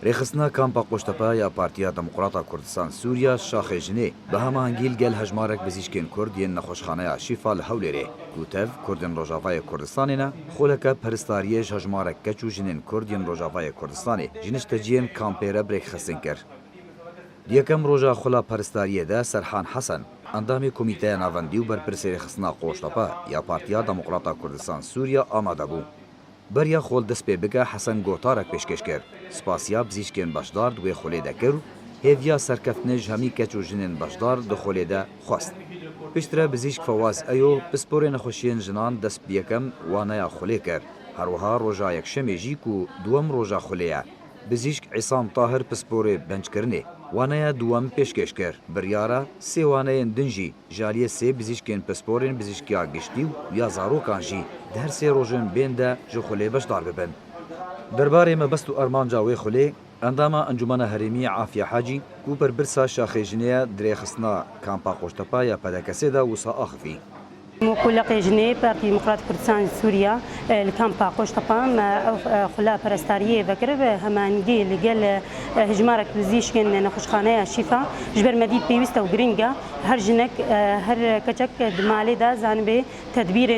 رێخستنا کامپا قۆشتەپە یا پارتیا دموکراتا کوردستان سووریا شاخێژنێ بە هەماهەنگیل گەل هەژمارێک بزیشکên Kurd yên nexweşxaneya Şîfa li Hewlêrê Gûtev Kurdên Rojavayê Kurdistanê ne xoleke peristariyê ji hejmarek keç û jinên Kurd yên Rojavayê Kurdistanê ji nişteciyên kampê re birêkxistin kir. Yekem roja xula peristariyê de Serhan Hesen endamê komîteya navendî û berpirsê rêxistina Qoştepe ya Partiya Demokrata Kurdistan Sûriya amade bû. Beriya xol dest pê bike Hesen gotarek pêşkêş kir. Spasiya bizîşkên beşdar di wê xolê de kir û hêviya serkeftinê ji hemî keç û jinên beşdar di xolê de xwest. Piştre bizîşk Fewaz Eyo pisporê nexweşiyên jinan dest bi yekem waneya xolê kir. Herwiha roja yekşemê jî ku duwem roja xolê ye. Bizîşk Îsam Tahir pisporê bençkirinê waneya duwem pêşkêş kir. Biryara sê waneyên din jî ji aliyê sê bizîşkên pisporên bizîşkiya giştî û ya zarokan jî di her sê rojên bên de ji xolê beşdar bibin. Derbarê mebest û armanca wê xolê endama Encumena Herêmî Afiya Hacî ku berbirsa şaxêjiniya dirêxistina kampa Qoştepe ya PDKSê de wisa axivî. مقولة جنيه بارتي ديمقراط كردستان سوريا الكامبا قوشتبا خلا برستاريه بكرب همانجي لقال هجمارك بزيشكن نخشخانه شفا جبر مديد بيوستا وغرينجا هر جنك هر كچك دمالي دا زانبه تدبير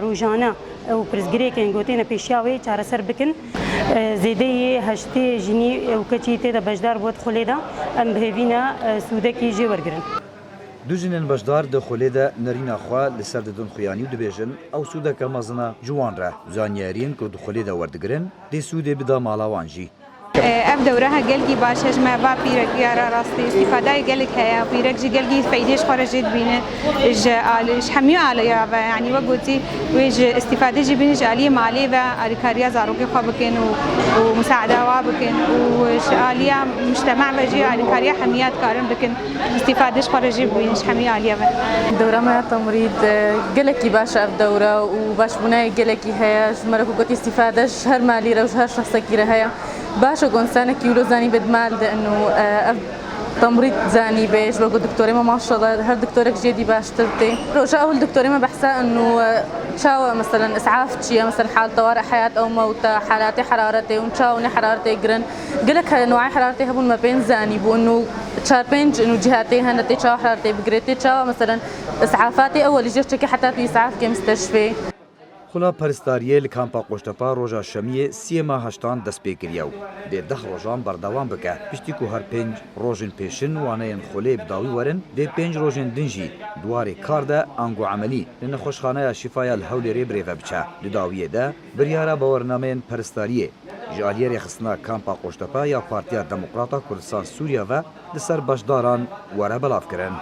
روجانا او برزگريكن گوتينا پیشاوي چارسر بكن زيدي هشتي جني او كچيته دا بجدار بود خليدا ام بهوينا سودكي جي ورگرن دو jinên beşdar di xolê de nerîna xwe li ser didin xuyanî û dibêjin ew sûdeke mezina ji wan re. Zaniyariyên ku di xolê de werdigirin dê sûdê bida mala wan jî. ev dewreha gelkî baş e ji me va pîrek yara rastî îstîfadayê gelek heye pîrek jî gelkî feydê ji xwe re jê dibîne ji hemû aleya ve yanî we gotî wê ji îstîfadê jî bîne ji aliyê malê ve alîkariya zarokê xwe bikin û musaeda wa bikin û ji aliya mujtema ve jî alîkariya hemîya dikarin bikin îstîfadê ji xwe re jî bibîne ji hemî aliya ve. Dewra me ya temrîd gelekî baş e ev dewra û başbûnayê gelekî heye ji me re ku gotî îstîfade ji her malî re û ji her şexsekî re heye. باشا كونسانك يولو زاني بدمال لانه تمريض زاني باش بقول دكتوري ما شاء الله هر دكتورك جدي باش ترتي رجاء اول دكتوري ما بحسها انه شاو مثلا اسعاف شيء مثلا حال طوارئ حياه او موت حالاتي حرارتي ونشاوني حرارتي جرن قلك نوعي حرارتي هبون ما بين زاني بانه تشاربينج انه جهاتي هنتي شاو حرارتي بقريتي شاو مثلا اسعافاتي اول جرتك حتى في اسعاف كمستشفى خلا پرستاریه li kampa Qoştepe roja şemiyê siyema heştan dest pê kiriye û dê deh rojan berdewam bike piştî ku her pênc rojên pêşin waneyên xolê bi dawî werin dê pênc rojên din jî duwarê kar de ango emelî li nexweşxaneya Şîfaya li Hewlêrê birêve biçe. Li dawiyê de biryara bawernameyên peristariyê ji aliyê rêxistina kampa Qoştepe ya Partiya Demokrata Kurdistan Sûriya ve li ser beşdaran were belav kirin.